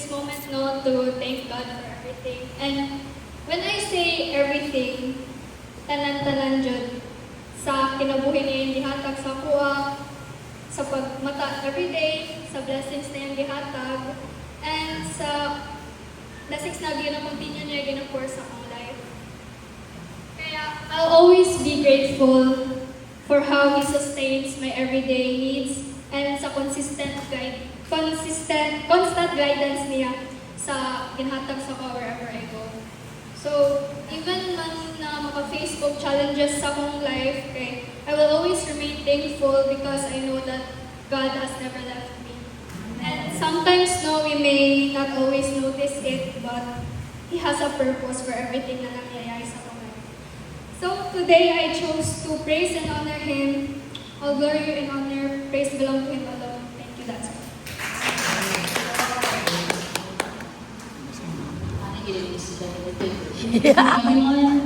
this moment no to thank God for everything. And when I say everything, tanan-tanan jud sa kinabuhi niya yung gihatag sa kuha, sa pagmata everyday, sa blessings na yung gihatag, and sa blessings na gina-continue niya gina-pour sa akong life. Kaya I'll always be grateful for how He sustains my everyday needs and sa constant guidance niya sa ginhatag sa ko wherever I go. So, even man na maka-Facebook challenges sa akong life, okay, I will always remain thankful because I know that God has never left me. And sometimes, no, we may not always notice it, but He has a purpose for everything na nangyayari sa akong life. So, today I chose to praise and honor Him. All glory and honor, praise belong to Him alone. Thank you, that's all. Yeah.